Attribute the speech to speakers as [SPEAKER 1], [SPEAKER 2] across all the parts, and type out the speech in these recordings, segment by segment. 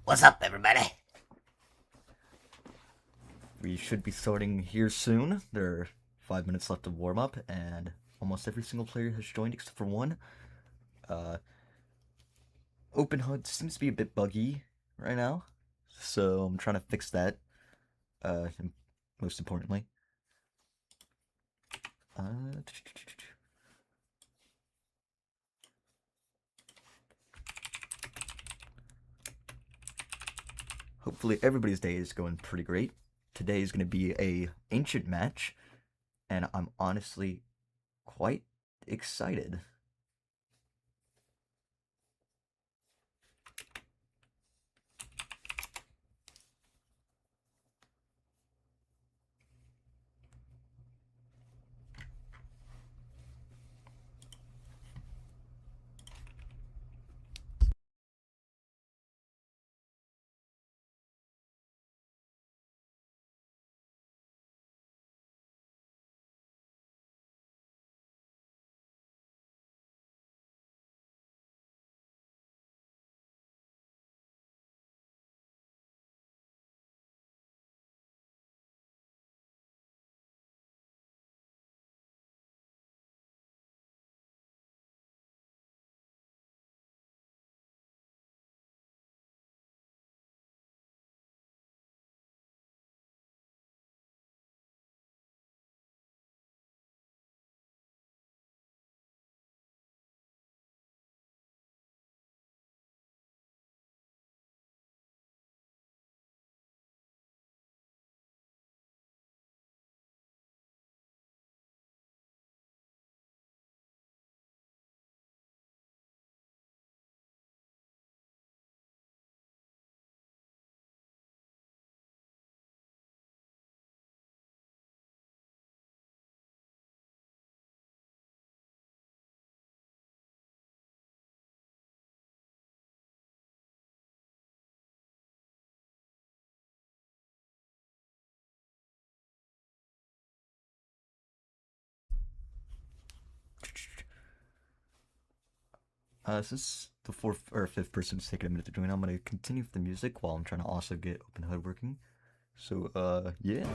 [SPEAKER 1] What's up, everybody?
[SPEAKER 2] We should be starting here soon. There are 5 minutes left of warm up, and almost every single player has joined except for one. Open HUD seems to be a bit buggy right now, so I'm trying to fix that. And most importantly, hopefully everybody's day is going pretty great. Today is going to be a ancient match, and I'm honestly quite excited. Since the fourth or fifth person's taking a minute to join, I'm gonna continue with the music while I'm trying to also get Open HUD working. So, yeah.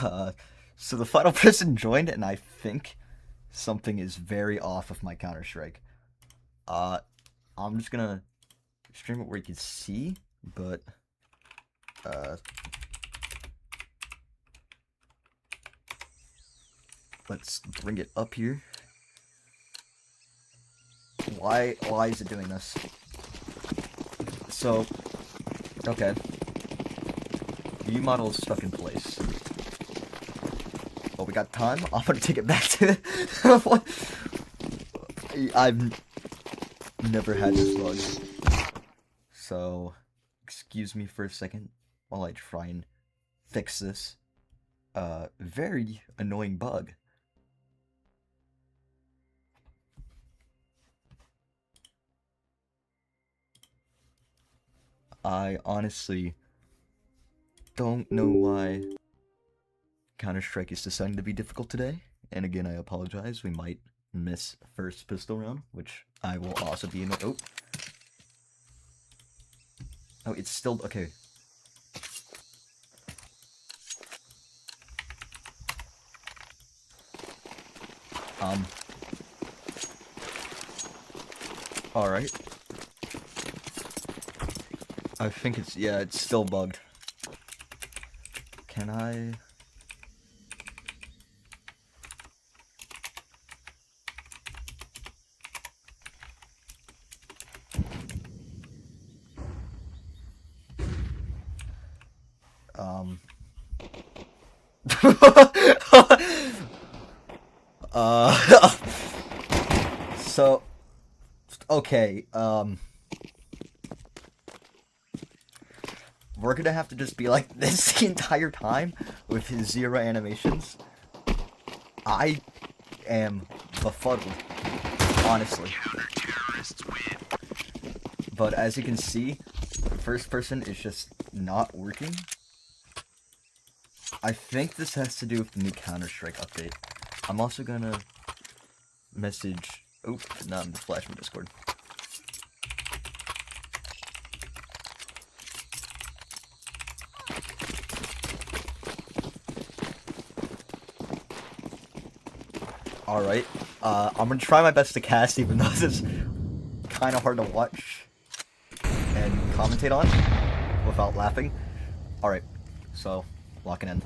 [SPEAKER 2] Uh, so the final person joined, and I think something is very off with my Counter-Strike. I'm just gonna stream it where you can see, but let's bring it up here. Why is it doing this? So, okay. View model is stuck in place. Oh, we got time? I'm gonna take it back to what? I've never had this bug. So, excuse me for a second while I try and fix this. Very annoying bug. I honestly don't know why Counter-Strike is deciding to be difficult today. And again, I apologize. We might miss first pistol round, which I will also be in. Oh. Oh, it's still okay. Alright. I think it's, yeah, it's still bugged. Can I... So, okay, we're gonna have to just be like this the entire time with his 0 animations. I am befuddled, honestly. But as you can see, first person is just not working. I think this has to do with the new Counter-Strike update. I'm also gonna message... Oop, not in the Flash my Discord. Alright, I'm gonna try my best to cast, even though this is kind of hard to watch and commentate on without laughing. Alright, so, locking in.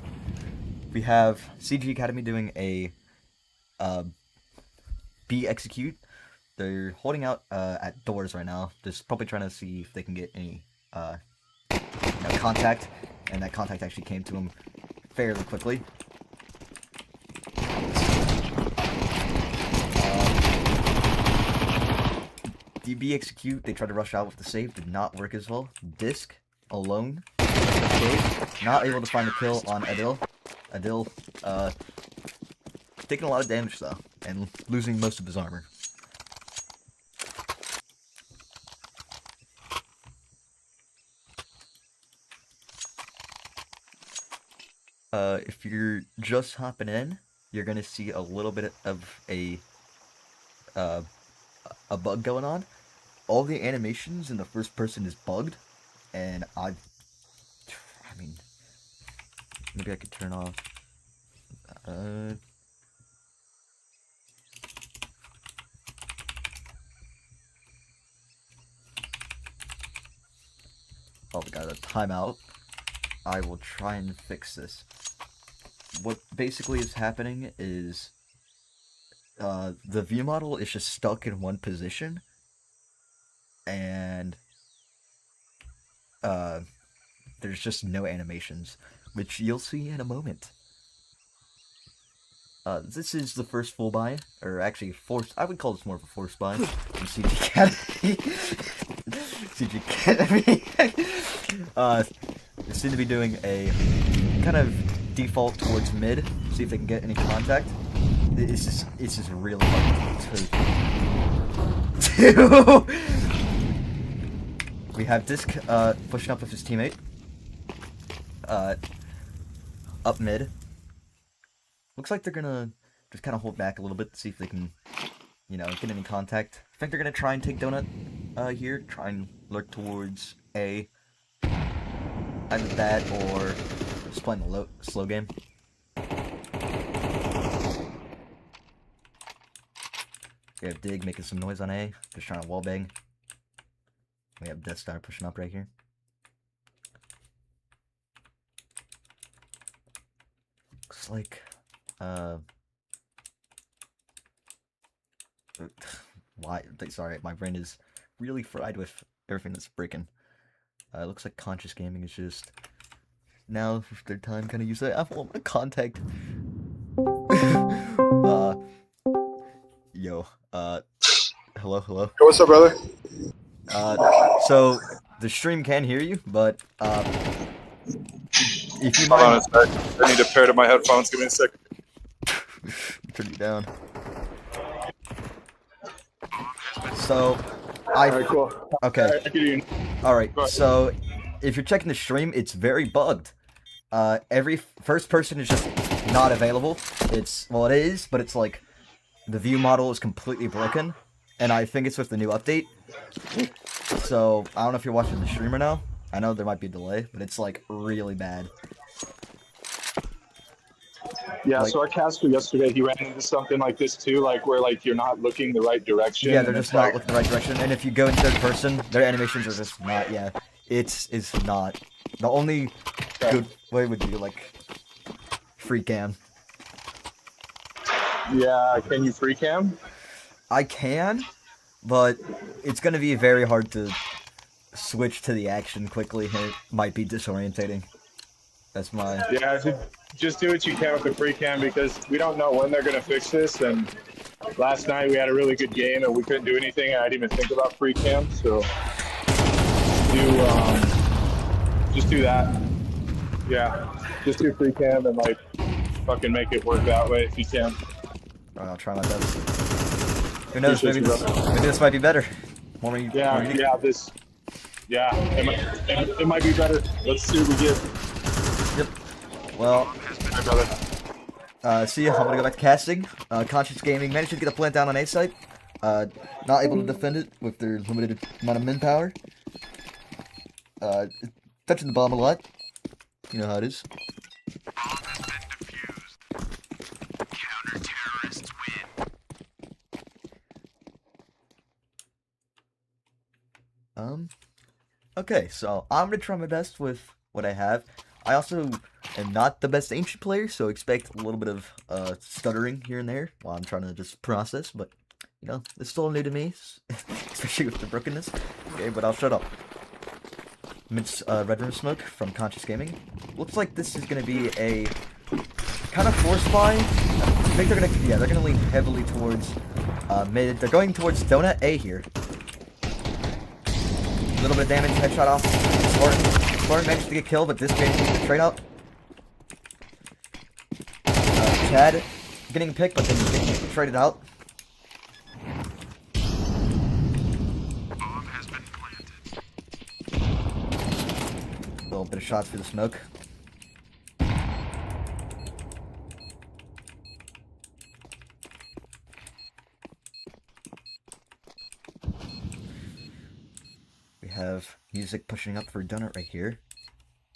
[SPEAKER 2] We have CG Academy doing a B execute. They're holding out at doors right now. Just probably trying to see if they can get any contact, and that contact actually came to them fairly quickly. The B execute, they tried to rush out with the save, did not work as well. Disc alone, not able to find a kill on Adil. Adil, taking a lot of damage though, and losing most of his armor. If you're just hopping in, you're gonna see a little bit of a bug going on. All the animations in the first person is bugged, and I mean, maybe I could turn off. Oh, we got a timeout. I will try and fix this. What basically is happening is the view model is just stuck in one position, and there's just no animations, which you'll see in a moment. This is the first full buy, or actually forced. I would call this more of a forced buy from CG Academy. CG Academy. They seem to be doing a kind of default towards mid, see if they can get any contact. It's just really hard to do. We have Disc pushing up with his teammate. Up mid. Looks like they're gonna just kind of hold back a little bit to see if they can, you know, get any contact. I think they're gonna try and take Donut here, try and lurk towards A. Either that or just playing the slow game. We have Dig making some noise on A, just trying to wallbang. We have Death Star pushing up right here. Looks like, why? Sorry, my brain is really fried with everything that's breaking. Looks like Conscious Gaming is just now for their time kind of use that. I want to contact. Yo, hello.
[SPEAKER 1] Hey, what's up, brother?
[SPEAKER 2] So the stream can hear you, but if you
[SPEAKER 1] Hold on a
[SPEAKER 2] mind,
[SPEAKER 1] sec. I need to pair to my headphones. Give me a second.
[SPEAKER 2] turn you down. So
[SPEAKER 1] Alright, cool.
[SPEAKER 2] okay. Alright,
[SPEAKER 1] Go ahead.
[SPEAKER 2] so if you're checking the stream, it's very bugged. Every first person is just not available. Well, it is, but it's like the view model is completely broken, and I think it's with the new update. So, I don't know if you're watching the streamer now. I know there might be a delay, but it's, like, really bad.
[SPEAKER 1] Yeah,
[SPEAKER 2] Like,
[SPEAKER 1] so our caster yesterday, he ran into something like this too, like where like you're not looking the right direction.
[SPEAKER 2] yeah, they're
[SPEAKER 1] and
[SPEAKER 2] just
[SPEAKER 1] it's
[SPEAKER 2] not
[SPEAKER 1] like,
[SPEAKER 2] looking the right direction, and if you go in third person, their animations are just not, yeah. It's not. The only good way would be, like, free cam.
[SPEAKER 1] yeah, can you free cam?
[SPEAKER 2] I can, but it's gonna be very hard to switch to the action quickly, and it might be disorientating. That's my...
[SPEAKER 1] Yeah, just do what you can with the free cam because we don't know when they're gonna fix this. And last night we had a really good game and we couldn't do anything. And I didn't even think about free cam, so just do that. Yeah, just do free cam and like fucking make it work that way if you can.
[SPEAKER 2] I'll try my best. Who knows? Maybe this might be better. More unique.
[SPEAKER 1] Yeah, it might be better. Let's see what we get.
[SPEAKER 2] Yep. Well,
[SPEAKER 1] Hi, brother.
[SPEAKER 2] see ya. I'm gonna go back to casting. Conscious Gaming managed to get a plant down on A site. Not able to defend it with their limited amount of manpower. Touching the bomb a lot. You know how it is.
[SPEAKER 3] Counter-terrorists win.
[SPEAKER 2] Okay, so I'm gonna try my best with what I have. I also am not the best ancient player, so expect a little bit of stuttering here and there while I'm trying to just process, but, you know, it's still new to me, especially with the brokenness. Okay, but I'll shut up. Amidst Red Room Smoke from Conscious Gaming. Looks like this is gonna be a kind of force buy. I think they're gonna lean heavily towards mid. They're going towards Donut A here. A little bit of damage, headshot off Spartan. Spartan managed to get killed, but this game straight out. Chad getting picked, but then getting traded out.
[SPEAKER 3] Bomb has been planted.
[SPEAKER 2] A little bit of shots through the smoke. We have music pushing up for Donut right here,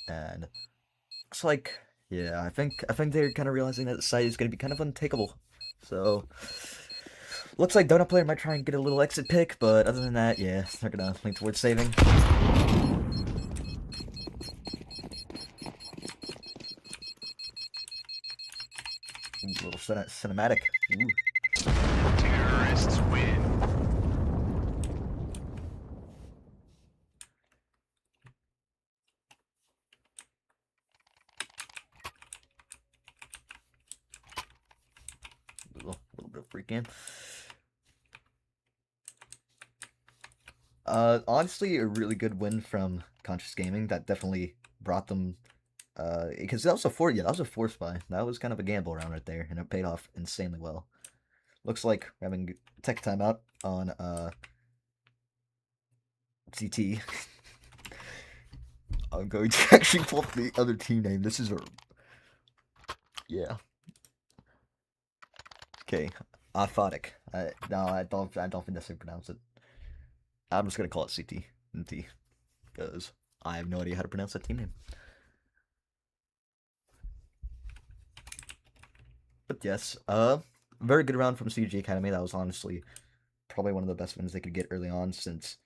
[SPEAKER 2] and looks like, yeah, I think they're kind of realizing that the site is going to be kind of untakeable. So looks like Donut player might try and get a little exit pick, but other than that, yeah, they're gonna lean towards saving. Ooh, a little cinematic. Ooh.
[SPEAKER 3] Terrorists win.
[SPEAKER 2] A little bit of free game. Honestly, a really good win from Conscious Gaming. That definitely brought them, because that was a force buy. That was kind of a gamble round right there, and it paid off insanely well. Looks like we're having tech timeout on, CT. I'm going to actually pull up the other team name. This is a... Yeah. Okay, Aphotic. No, I don't think that's how you pronounce it. I'm just gonna call it CT, because I have no idea how to pronounce that team name. But yes, very good round from CG Academy. That was honestly probably one of the best wins they could get early on, since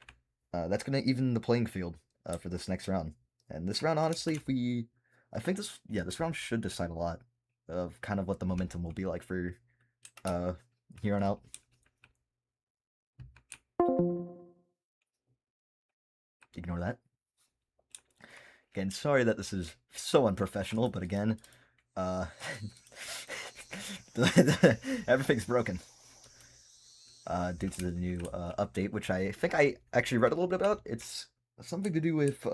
[SPEAKER 2] that's gonna even the playing field for this next round. And this round, honestly, I think this round should decide a lot of kind of what the momentum will be like for here on out. Ignore that. Again, sorry that this is so unprofessional, but again, everything's broken due to the new update, which I think I actually read a little bit about. It's something to do with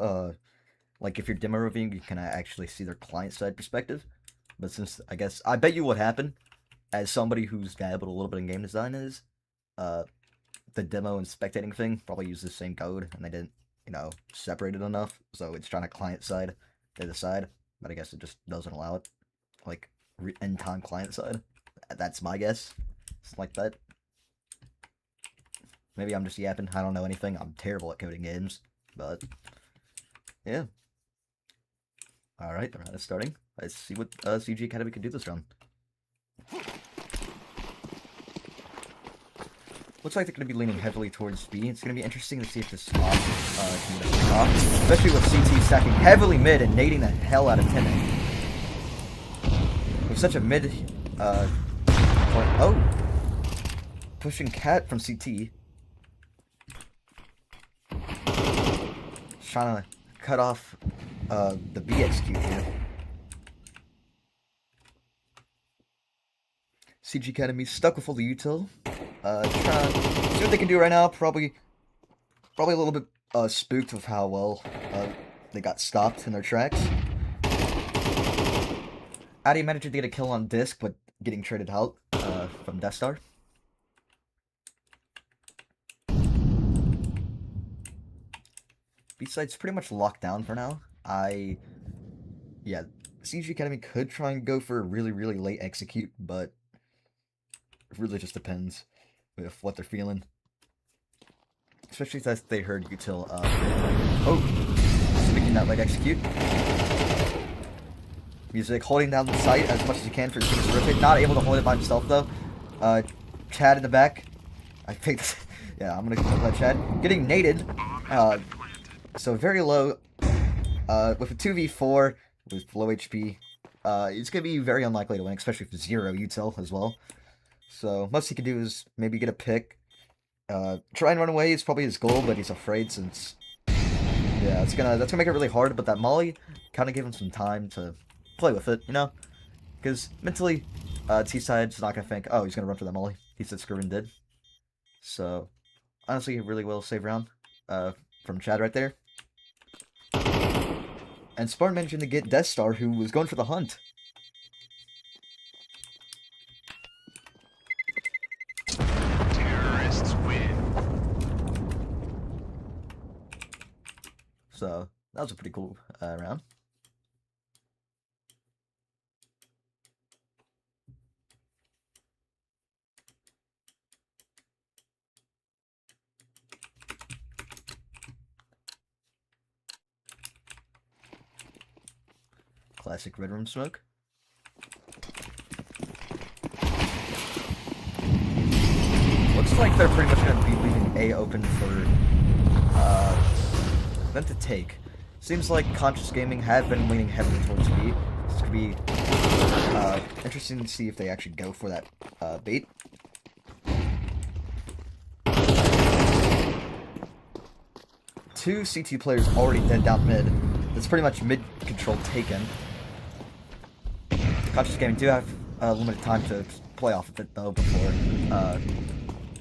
[SPEAKER 2] like if you're demo reviewing, you can actually see their client side perspective. But since I bet you what happened, as somebody who's dabbled a little bit in game design, is the demo and spectating thing probably used the same code, and they didn't, separate it enough, so it's trying to client side to the side, but I guess it just doesn't allow it, like end time client side. That's my guess. Something like that. Maybe I'm just yapping. I don't know anything. I'm terrible at coding games. But, yeah. Alright, the round is starting. Let's see what CG Academy can do this round. Looks like they're going to be leaning heavily towards B. It's going to be interesting to see if this off can get a off. Especially with CT stacking heavily mid and nading the hell out of Timmy. With such a mid point. Oh! Pushing Cat from CT. Trying to cut off the B execute here. CG Academy stuck with all the util. Trying to see what they can do right now. Probably a little bit spooked with how well they got stopped in their tracks. Addy managed to get a kill on disc, but getting traded out from Death Star. B-side's pretty much locked down for now. Yeah, CG Academy could try and go for a really, really late execute, but it really just depends with what they're feeling. Especially since they heard util. Speaking that late execute. Music holding down the site as much as you can for the rotate. Not able to hold it by himself though. Chad in the back. I picked. Yeah, I'm gonna kill that Chad. Getting naded. So very low. With a 2v4 with low HP, it's gonna be very unlikely to win, especially with 0 util as well. So most he can do is maybe get a pick. Try and run away is probably his goal, but he's afraid since. Yeah, that's gonna make it really hard. But that molly kind of gave him some time to play with it, you know, because mentally, T-side's not gonna think, oh, he's gonna run for that molly. He said screw and did. So honestly, a really well saved round from Chad right there. And Spartan managing to get Death Star, who was going for the hunt.
[SPEAKER 3] Terrorists win.
[SPEAKER 2] So that was a pretty cool round. Classic Red Room smoke. Looks like they're pretty much going to be leaving A open for them to take. Seems like Conscious Gaming had been leaning heavily towards B. This could be interesting to see if they actually go for that bait. Two CT players already dead down mid. It's pretty much mid control taken. Conscious Gaming do have limited time to play off of it though before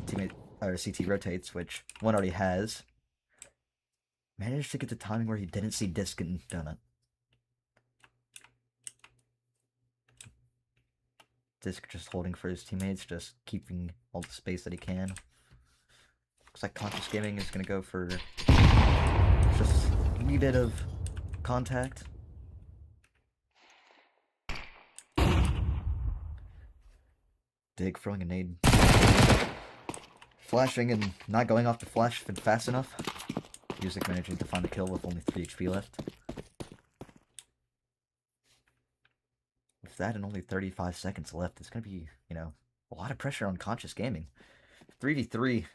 [SPEAKER 2] teammate or CT rotates, which one already has. Managed to get the timing where he didn't see disc and donut. Disc just holding for his teammates, just keeping all the space that he can. Looks like Conscious Gaming is gonna go for just a wee bit of contact. Dig throwing a nade. Flashing and not going off the flash fast enough. Music managing to find a kill with only 3 HP left. With that and only 35 seconds left, it's going to be, you know, a lot of pressure on Conscious Gaming. 3v3.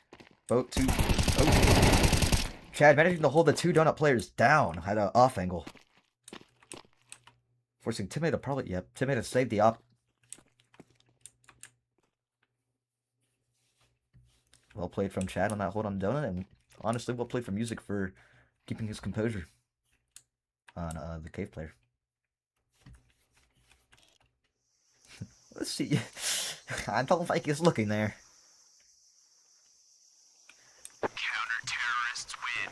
[SPEAKER 2] Boat 2. Oh. Chad managing to hold the 2 donut players down at an off angle. Forcing Teammate to probably, yep, Teammate to save the op. Well played from Chad on that hold on donut, and honestly, well played from Music for keeping his composure on the cave player. Let's see. I don't think he's looking there.
[SPEAKER 3] Counter-terrorists win.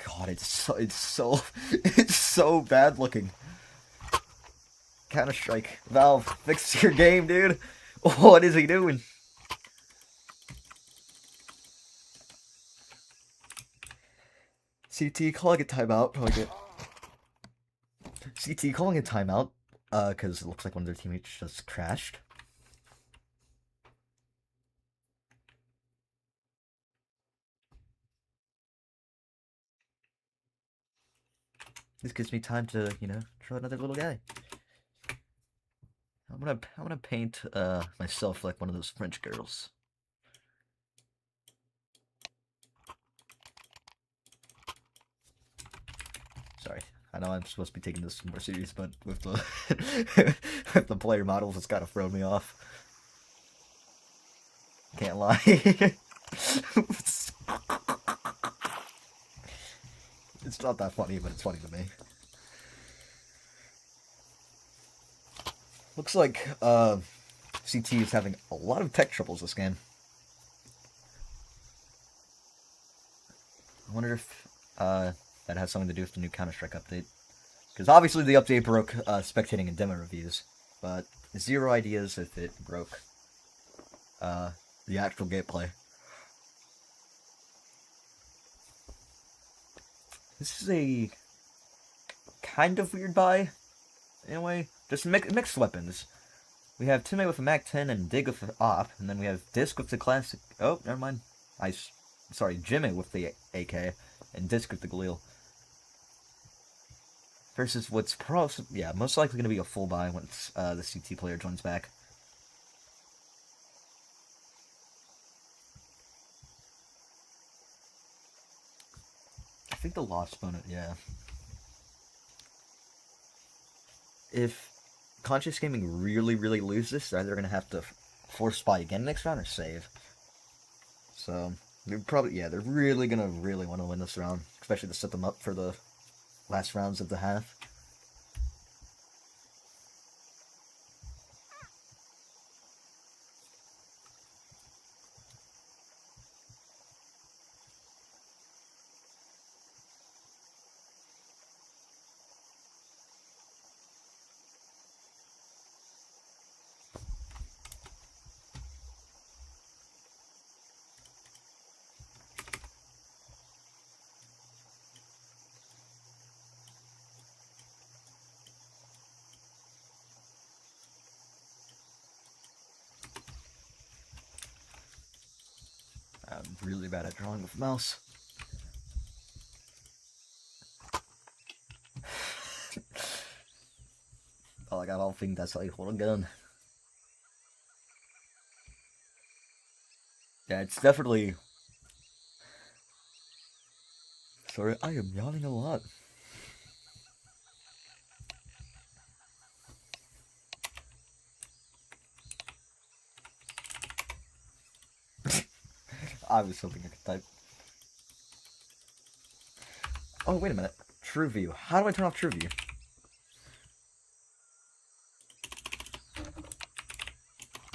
[SPEAKER 2] God, it's so bad looking. Counter-Strike. Valve, fix your game, dude. What is he doing? CT calling a timeout. CT calling a timeout. Because it looks like one of their teammates just crashed. This gives me time to, you know, draw another little guy. I'm gonna paint myself like one of those French girls. Sorry, I know I'm supposed to be taking this more serious, but with the with the player models, it's kind of thrown me off. Can't lie. It's not that funny, but it's funny to me. Looks like CT is having a lot of tech troubles this game. I wonder if that has something to do with the new Counter-Strike update. Because obviously the update broke spectating and demo reviews, but zero ideas if it broke the actual gameplay. This is a kind of weird buy, in a way. Just mixed weapons. We have Timmy with a MAC-10 and Dig with the Op, and then we have Disc with the classic... Oh, never mind. Sorry, Jimmy with the AK, and Disc with the Galil. Versus what's most likely going to be a full buy once the CT player joins back. I think the lost opponent, yeah. If Conscious Gaming really lose this, they're either going to have to force buy again next round or save. So, they're probably, they're really going to want to win this round, especially to set them up for the last rounds of the half. I'm really bad at drawing with mouse. Oh, I got all think that's how you hold a gun. Yeah, it's definitely... Sorry, I am yawning a lot. I was hoping I could type. Oh, wait a minute. True View. How do I turn off True View?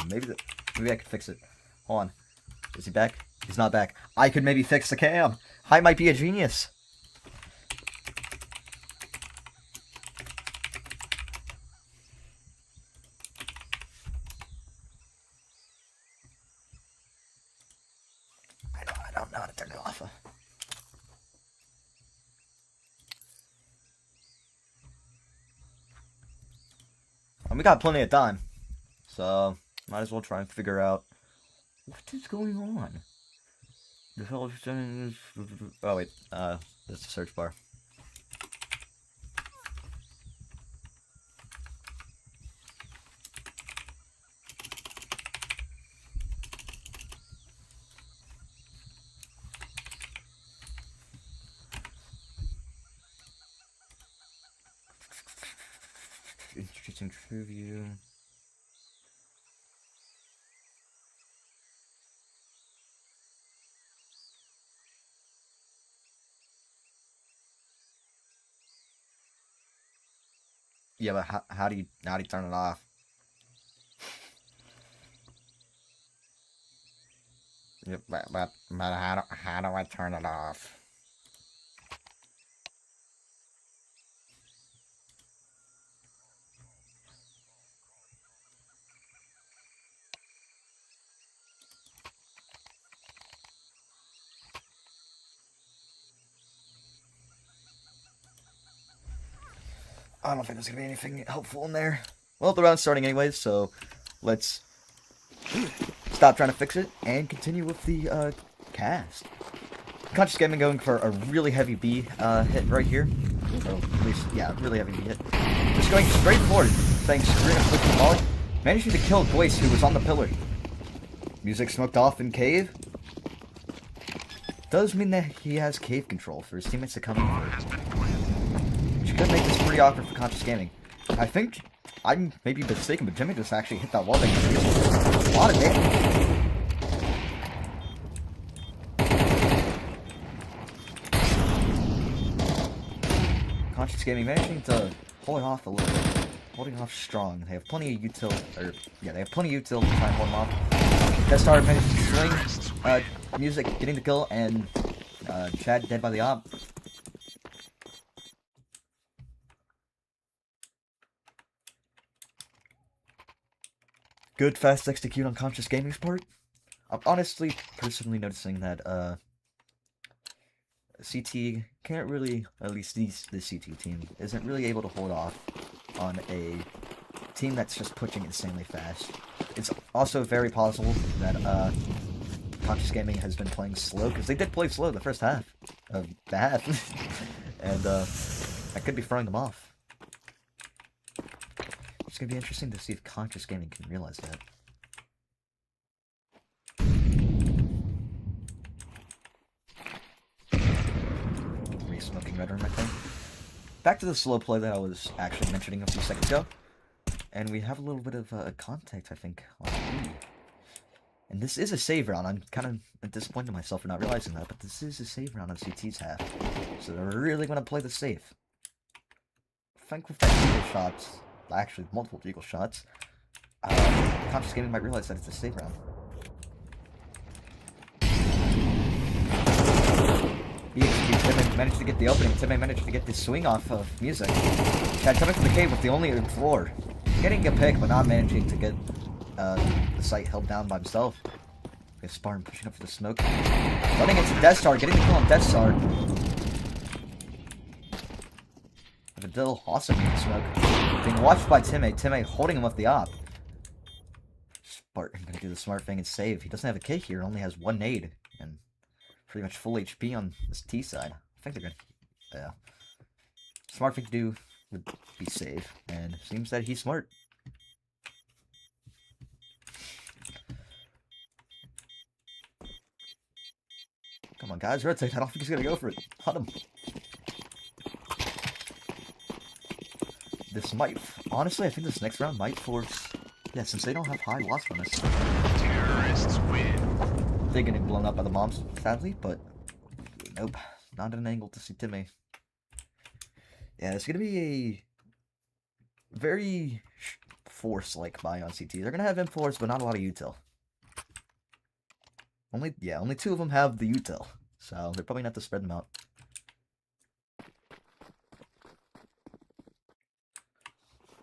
[SPEAKER 2] Maybe I could fix it. Hold on. Is he back? He's not back. I could maybe fix the cam. I might be a genius. I don't know how to turn it off. And we got plenty of time, so might as well try and figure out what is going on. The hell is doing? Oh wait, that's the search bar. Introducing True View. Yeah, but how do you turn it off? Yep, but how do I turn it off? I don't think there's gonna be anything helpful in there. Well, the round's starting anyways, so let's stop trying to fix it and continue with the cast. Conscious Gaming going for a really heavy B hit right here. Or at least, yeah, really having to hit. Just going straight forward, saying screw him, pushing the ball. Managing to kill Goyce, who was on the pillar. Music smoked off in cave. Does mean that he has cave control for his teammates to come in for. Which could make this pretty awkward for Conscious Gaming. I think, I may be mistaken, but Jimmy just actually hit that wall thing. A lot of damage. Conscious Gaming managing to hold it off a little bit. Holding off strong. They have plenty of util, or, yeah, they have plenty of util to try and hold them off. Death Star managed to swing, Music getting the kill, and, Chad dead by the op. Good fast execute on Conscious Gaming's part. I'm honestly, personally noticing that, CT can't really, at least the CT team, isn't really able to hold off on a team that's just pushing insanely fast. It's also very possible that, Conscious Gaming has been playing slow, because they did play slow the first half of the half, and, I could be throwing them off. It's gonna be interesting to see if Conscious Gaming can realize that. Smoking red room, I think. Back to the slow play that I was actually mentioning a few seconds ago. And we have a little bit of contact, I think, on B. And this is a save round. I'm kind of disappointed in myself for not realizing that, but this is a save round on CT's half. So they're really going to play the safe. I think with that Eagle shots, actually multiple Eagle shots, Conscious Gaming might realize that it's a save round. Timmy managed to get the opening. Timmy managed to get the swing off of Music. Chad coming from the cave with the only floor. Getting a pick, but not managing to get the site held down by himself. We have Spartan pushing up for the smoke. Running into Death Star, getting the kill on Death Star. Vidal awesome in the smoke. Being watched by Timmy. Timmy holding him with the op. Spartan gonna do the smart thing and save. He doesn't have a K here, only has one nade. And pretty much full HP on this T side. I think they're gonna, yeah. Smart thing to do would be safe, and it seems that he's smart. Come on, guys, rotate. I don't think he's gonna go for it. Hunt him. This might, honestly, I think this next round might force, yeah, since they don't have high loss on us.
[SPEAKER 3] Terrorists win.
[SPEAKER 2] They're getting blown up by the bombs, sadly, but nope, not an angle to see Timmy. Yeah, it's gonna be a very force-like buy on CT. They're gonna have M4s, but not a lot of util. Only two of them have the util, so they're probably not to spread them out.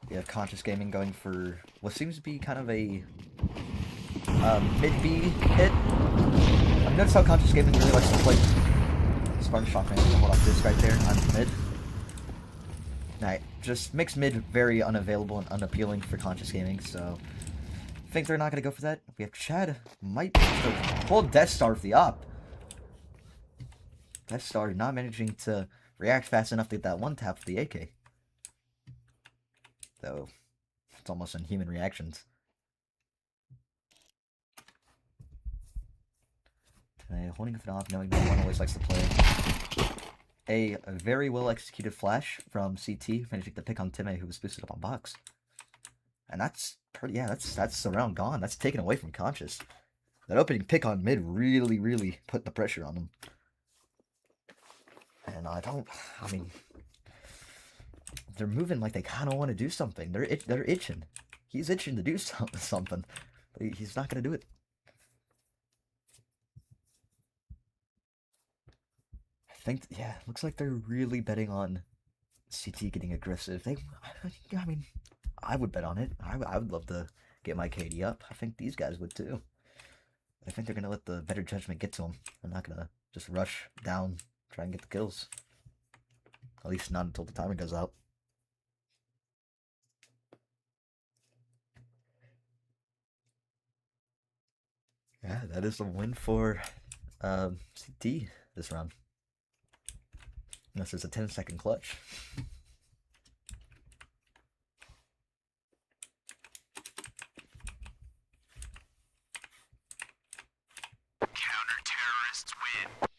[SPEAKER 2] We have Conscious Gaming going for what seems to be kind of a mid-B hit. I've noticed how Conscious Gaming really likes to play Spartan Shockman to hold off this right there on mid. Nah, just makes mid very unavailable and unappealing for Conscious Gaming, so I think they're not going to go for that. We have Chad, might hold Death Star with the op. Death Star not managing to react fast enough to get that one tap with the AK. Though, it's almost inhuman reactions. Holding it off, knowing that one always likes to play. A very well executed flash from CT, managing to pick on Timmy, who was boosted up on box. And that's pretty, yeah, that's the round gone. That's taken away from Conscious. That opening pick on mid really put the pressure on them. And I mean, they're moving like they kind of want to do something. They're itching. He's itching to do something, but he's not going to do it. I think, yeah, looks like they're really betting on CT getting aggressive. I mean, I would bet on it. I would love to get my KD up. I think these guys would too. I think they're going to let the better judgment get to them. They're not going to just rush down, try and get the kills. At least not until the timer goes out. Yeah, that is a win for CT this round. This is a 10-second clutch.
[SPEAKER 3] Counter-terrorists win.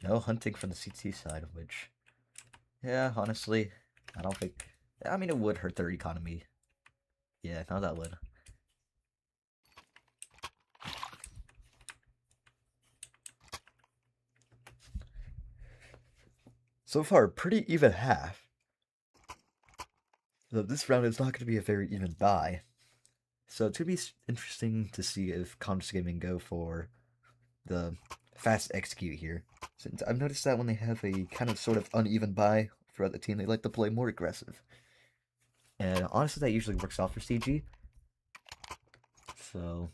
[SPEAKER 2] No hunting from the CT side, which, yeah, honestly, I don't think. I mean, it would hurt their economy. Yeah, no, that would. So far, pretty even half. Though this round is not going to be a very even buy. So it's going to be interesting to see if Comms Gaming go for the fast execute here. Since I've noticed that when they have a kind of sort of uneven buy throughout the team, they like to play more aggressive. And honestly, that usually works out for CG. So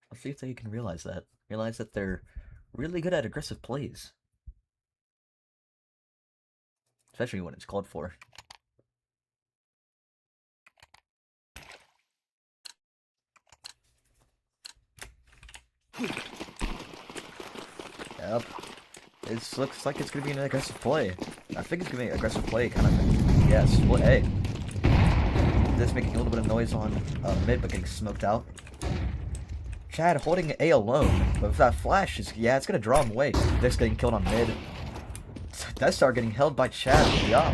[SPEAKER 2] let's see if they can realize that. Realize that they're really good at aggressive plays. Especially when it's called for. Yep. It looks like it's going to be an aggressive play. I think it's going to be an aggressive play, kind of. Yes, well, hey. This making a little bit of noise on mid, but getting smoked out. Chad holding A alone, but with that flash, yeah, it's going to draw him away. This getting killed on mid. Death Star getting held by Chad. Good job.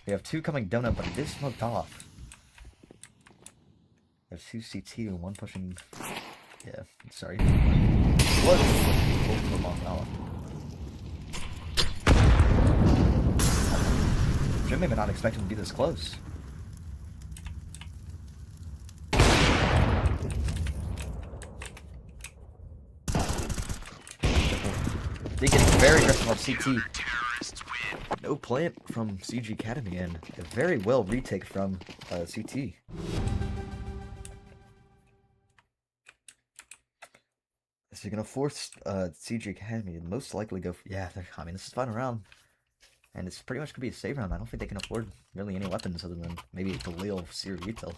[SPEAKER 2] We have two coming donut, but it is smoked off. There's two CT and one pushing. Yeah, sorry. What? Jim may not expect him to be this close. They getting very aggressive on CT. No plant from CG Academy and a very well retake from CT. So you're gonna force CG Academy to most likely go. Yeah, I mean this is final round, and it's pretty much gonna be a save round. I don't think they can afford really any weapons other than maybe a Galil Seer Retail.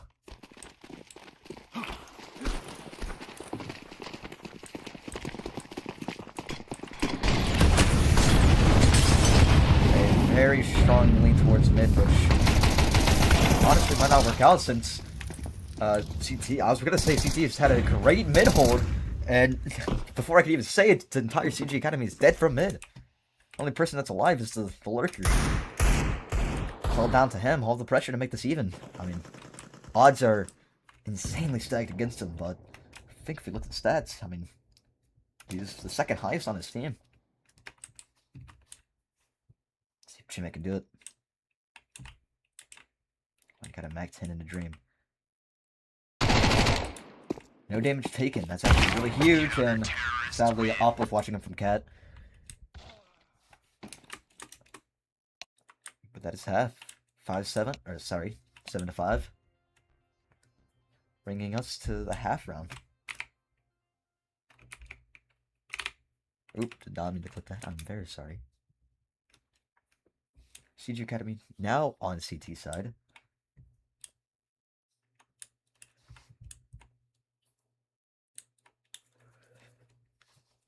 [SPEAKER 2] Very strong lean towards mid, which honestly might not work out since CT. I was gonna say CT has had a great mid hold, and before I could even say it, the entire CG Academy is dead from mid. Only person that's alive is the lurker. It's all down to him, all the pressure to make this even. I mean, odds are insanely stacked against him, but I think if you look at the stats, I mean, he's the second highest on his team. Jimmy can do it. I got a Mag 10 in a dream. No damage taken. That's actually really huge, and sadly, off with watching him from Cat. But that is half. 5-7, or sorry, 7-5. Bringing us to the half round. Oop, did not mean to click that. I'm very sorry. CG Academy now on CT side.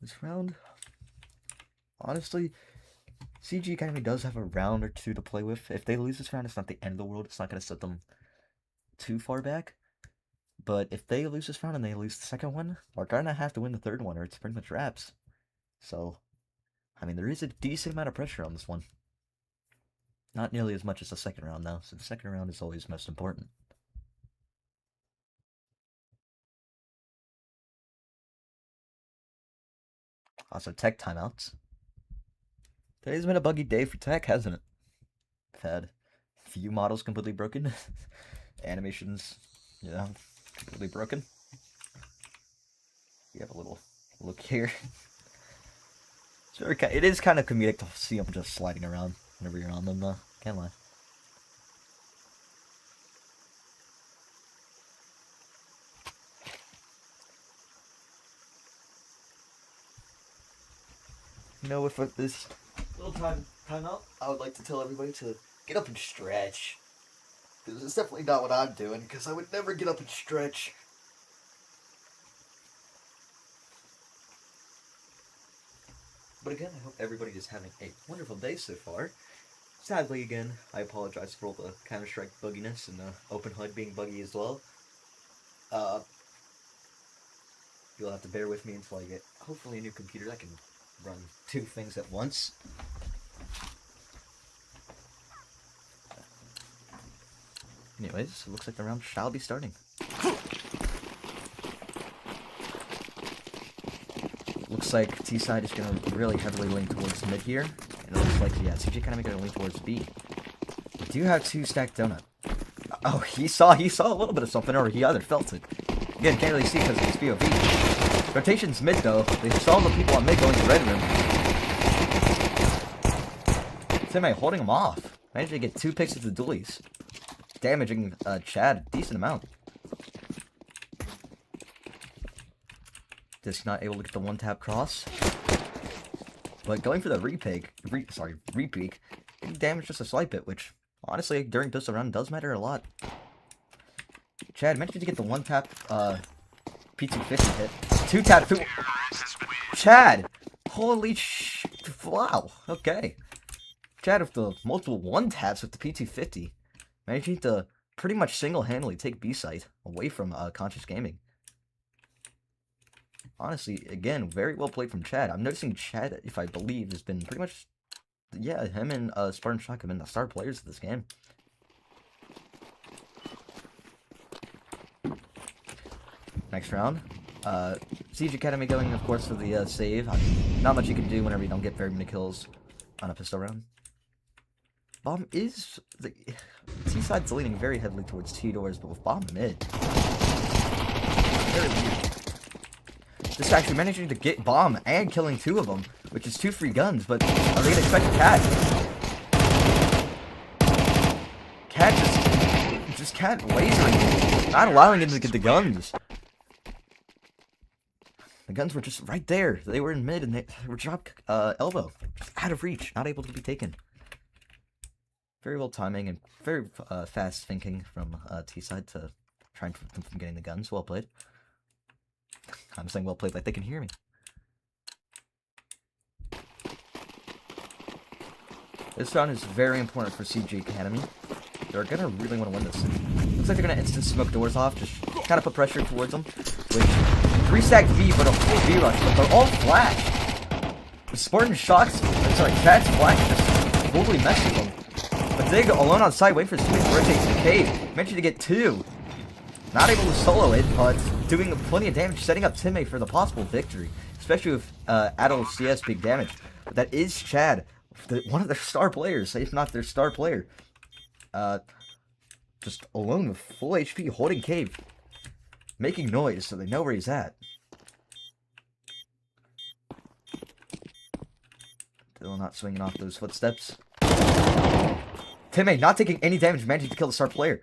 [SPEAKER 2] This round, honestly, CG Academy does have a round or two to play with. If they lose this round, it's not the end of the world. It's not going to set them too far back. But if they lose this round and they lose the second one, they're going to have to win the third one or it's pretty much wraps. So, I mean, there is a decent amount of pressure on this one. Not nearly as much as the second round, though, so the second round is always most important. Also, tech timeouts. Today's been a buggy day for tech, hasn't it? I've had a few models completely broken. Animations, yeah, completely broken. We have a little look here. It is kind of comedic to see them just sliding around whenever you're on them, though. Can't lie. You know, with this little timeout, I would like to tell everybody to get up and stretch. Because it's definitely not what I'm doing, because I would never get up and stretch. But again, I hope everybody is having a wonderful day so far. Sadly, again, I apologize for all the Counter-Strike bugginess and the open HUD being buggy as well. You'll have to bear with me until I get, hopefully, a new computer that can run 2 things at once. Anyways, it looks like the round shall be starting. Looks like T-side is going to really heavily lean towards mid here. And it looks like, yeah, CJ kind of going to lean towards B. We do have 2 stacked donut. Oh, he saw a little bit of something, or he either felt it. Again, can't really see because of his POV. Rotation's mid, though. They saw the people on mid going to red room. Timmy holding him off. Managed to get 2 picks at the dualies. Damaging Chad a decent amount. Just not able to get the 1-tap cross. But going for the repeak, getting damaged just a slight bit, which honestly during this round does matter a lot. Chad managed to get the 1-tap P250 hit. 2-tap. Chad! Holy sh... Wow. Okay. Chad with the multiple 1-taps with the P250. Managing to pretty much single-handedly take B-site away from Conscious Gaming. Honestly, again, very well played from Chad. I'm noticing Chad, if I believe, has been pretty much... Yeah, him and Spartan Shock have been the star players of this game. Next round. Siege Academy going, of course, for the save. Not much you can do whenever you don't get very many kills on a pistol round. Bomb is... T-side's leaning very heavily towards T-doors, but with Bomb mid. Very weird. This actually managing to get Bomb and killing 2 of them, which is 2 free guns, but are they gonna expect a Cat? Cat Cat lasering him, not allowing him to get the guns. The guns were just right there. They were in mid and they were dropped elbow. Just out of reach, not able to be taken. Very well timing and very fast thinking from T-side to try and prevent them from getting the guns. Well played. I'm saying well played like they can hear me. This round is very important for CG Academy. They're gonna really want to win this. Looks like they're gonna instant smoke doors off, just kind of put pressure towards them. Which 3-stack V, but a full V rush, but they're all flash. The Spartan Shocks, sorry, Chad's flash just totally messed with them. But Dig alone on side, waiting for his teammate to rotate to the cave. Managed to get 2. Not able to solo it, but doing plenty of damage, setting up teammate for the possible victory. Especially with Adol CS big damage. But that is Chad, one of their star players, if not their star player. Just alone with full HP, holding cave. Making noise so they know where he's at. Still not swinging off those footsteps. Teammate not taking any damage, managing to kill the star player.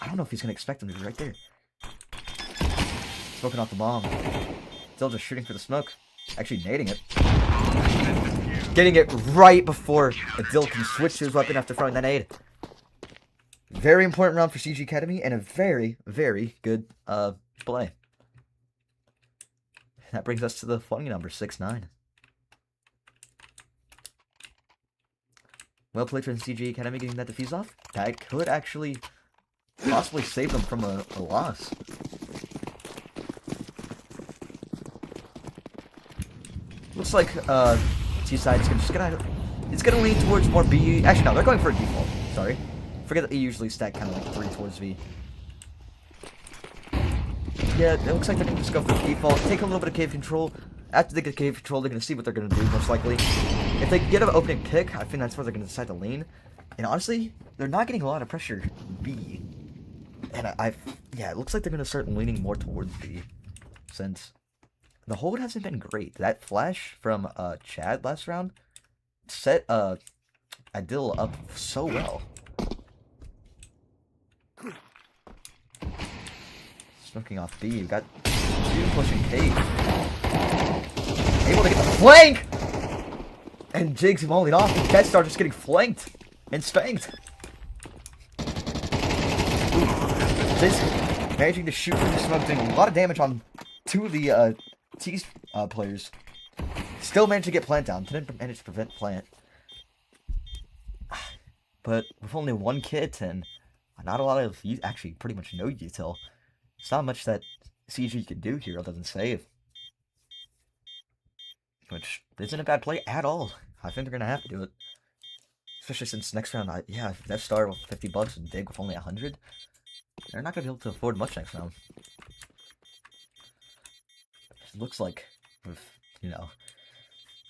[SPEAKER 2] I don't know if he's going to expect him to be right there. Smoking off the bomb. Still just shooting for the smoke. Actually nading it. Getting it right before Adil can switch to his weapon after throwing that nade. Very important round for CG Academy and a very, very good play. That brings us to the funny number, 6-9. Well played from CG Academy getting that defuse off. That could actually possibly save them from a loss. Looks like T-side is it's gonna lean towards more B. Actually, no, they're going for a default. Sorry, forget that they usually stack kind of like 3 towards V. Yeah, it looks like they're gonna just go for the default. Take a little bit of cave control. After they get cave control, they're gonna see what they're gonna do most likely. If they get an opening pick, I think that's where they're gonna decide to lean. And honestly, they're not getting a lot of pressure B. And yeah, it looks like they're going to start leaning more towards B, since the hold hasn't been great. That flash from Chad last round set Adil up so well. Smoking off B, we've got 2 pushing cave. Able to get the flank! And Jigs mauling off, and Death Star just getting flanked and spanked. This managing to shoot from the smoke, doing a lot of damage on 2 of the T players. Still managed to get plant down. Didn't manage to prevent plant. But with only one kit and not a lot of, actually pretty much no util, it's not much that CG can do here other than save. Which isn't a bad play at all. I think they're going to have to do it. Especially since next round, yeah, Death Star with $50 and Dig with only 100. They're not going to be able to afford much next round. It looks like, with, you know,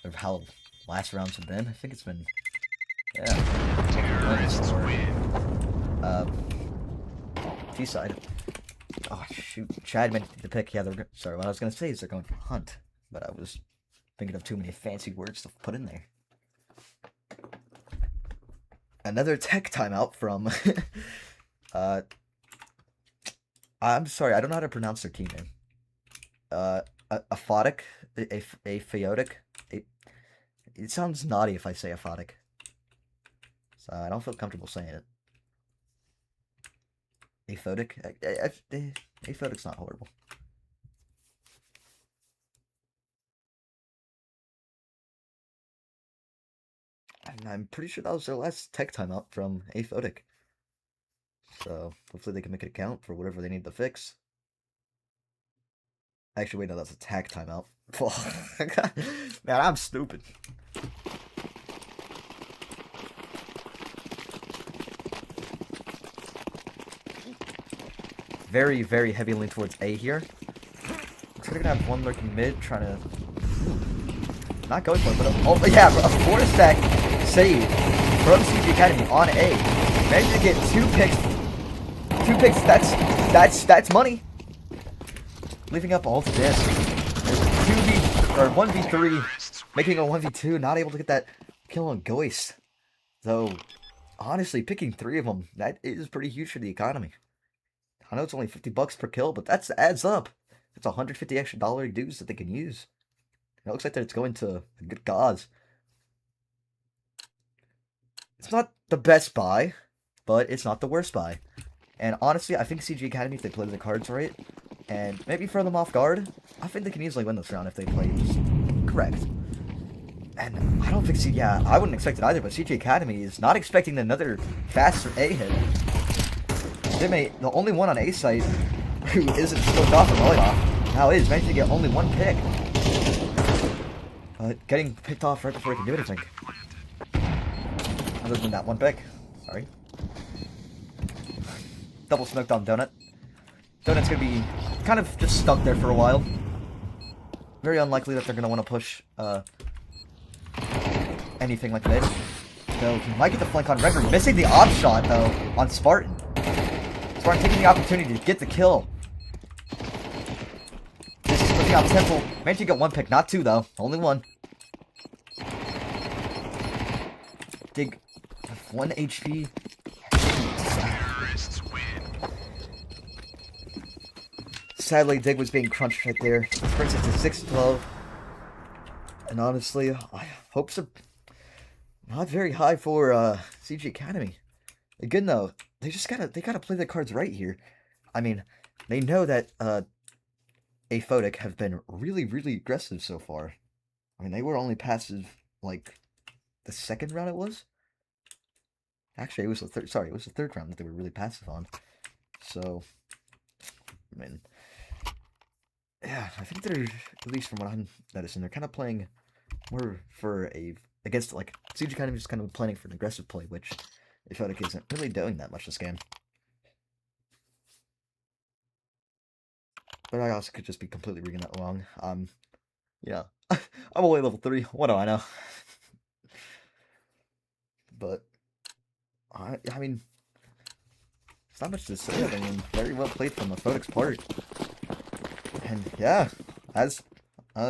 [SPEAKER 2] of how last rounds have been, I think it's been, yeah.
[SPEAKER 3] Terrorists win.
[SPEAKER 2] T-side. Oh, shoot. Chad meant the pick. Yeah, they're, sorry, what I was going to say is they're going for Hunt. But I was thinking of too many fancy words to put in there. Another tech timeout from, I'm sorry, I don't know how to pronounce their team name. Aphotic, Aphotic. It sounds naughty if I say Aphotic. So I don't feel comfortable saying it. Aphotic? Aphotic's not horrible. And I'm pretty sure that was their last tech timeout from Aphotic. So hopefully they can make it count for whatever they need to fix. Actually, wait, no, that's a tag timeout. Man, I'm stupid. Very, very heavy lean towards A here. Looks like they're gonna have one lurking mid, trying to... Not going for it, but oh yeah, a 4-stack save from CG Academy on A. Managed to get 2 picks. 2 picks, that's money. Leaving up all of this. 1v3, making a 1v2, not able to get that kill on Geist. Though, honestly, picking 3 of them, that is pretty huge for the economy. I know it's only $50 per kill, but that adds up. It's $150 extra dues that they can use. It looks like that it's going to a good cause. It's not the best buy, but it's not the worst buy. And honestly, I think CG Academy, if they play the cards right, and maybe throw them off guard, I think they can easily win this round if they play just correct. And I don't think I wouldn't expect it either, but CG Academy is not expecting another faster A hit. The only one on A site who isn't smoked off and rolling off now is managing to get only 1 pick. Getting picked off right before he can do anything. Other than that 1 pick. Sorry. Double smoked on Donut. Donut's gonna be kind of just stuck there for a while. Very unlikely that they're gonna want to push anything like this. So he might get the flank on Gregory. Missing the off shot though on Spartan. Spartan taking the opportunity to get the kill. This is pushing out Temple. Managed to get 1 pick, not 2 though. Only 1. Dig 1 HP. Sadly, Dig was being crunched right there. This brings it to 6-12. And honestly, hopes are not very high for CG Academy. Again though, they gotta play the cards right here. I mean, they know that Aphotic have been really, really aggressive so far. I mean, they were only passive like the 2nd round it was. Actually, it was the 3rd. Sorry, it was the 3rd round that they were really passive on. So, I mean, yeah, I think they're, at least from what I'm noticing, they're kind of playing more for against, like, CG Academy is kind of planning for an aggressive play, which Aphotic isn't really doing that much this game. But I also could just be completely reading that wrong. Yeah, I'm only level 3. What do I know? But I mean, it's not much to say. I mean, very well played from Aphotic's part. And yeah, as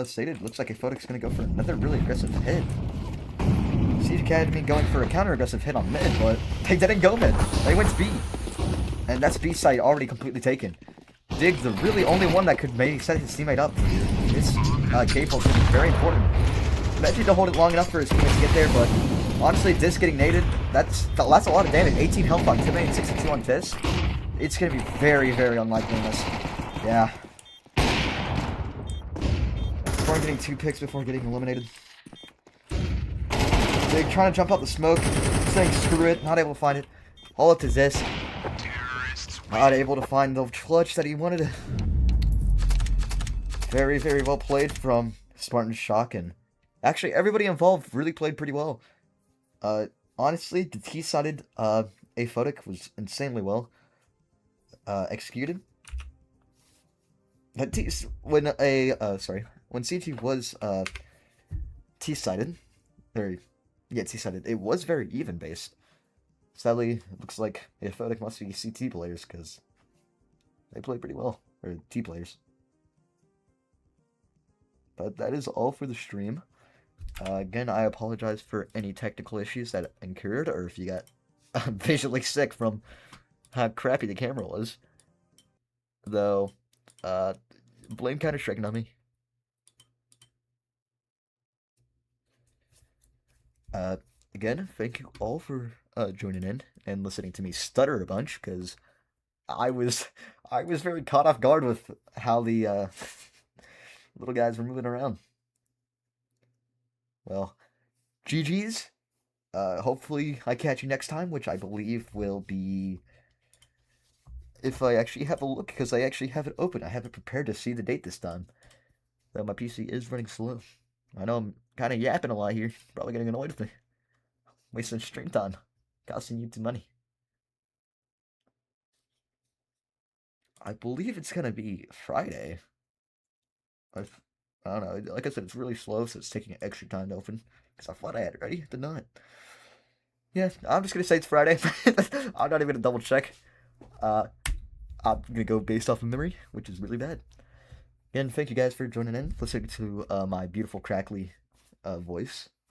[SPEAKER 2] stated, looks like Aphotic's going to go for another really aggressive hit. CG Academy going for a counter-aggressive hit on mid, but they didn't go mid. They went to B. And that's B site already completely taken. Dig, the really only one that could maybe set his teammate up for this K-pulse is very important. Eventually to hold it long enough for his teammates to get there, but honestly, Disc getting naded, that's a lot of damage. 18 health on Timmy and 62 on Disc. It's going to be very, very unlikely in this. Yeah. Storm getting 2 picks before getting eliminated. Big trying to jump out the smoke, saying screw it, not able to find it. All up to this. Not able to find the clutch that he wanted. Very, very well played from Spartan Shock, and actually everybody involved really played pretty well. Honestly, the T-sided Aphotic was insanely well executed. When CT was T-sided, T-sided, it was very even based. Sadly, it looks like the Aphotic must be CT players because they play pretty well, or T players. But that is all for the stream. Again, I apologize for any technical issues that occurred, or if you got visually sick from how crappy the camera was. Though, blame Counter-Strike on me. Again, thank you all for joining in and listening to me stutter a bunch, because I was very caught off guard with how the little guys were moving around. Well, GG's. Hopefully I catch you next time, which I believe will be, if I actually have a look, because I actually have it open. I have it prepared to see the date this time. Though my PC is running slow. I know I'm kind of yapping a lot here. Probably getting annoyed with me. Wasting stream time. Costing YouTube money. I believe it's going to be Friday. I don't know. Like I said, it's really slow, so it's taking extra time to open. Because I thought I had it ready, but not. Yeah, I'm just going to say it's Friday. I'm not even going to double check. I'm going to go based off of memory, which is really bad. Again, thank you guys for joining in, listening to my beautiful crackly voice.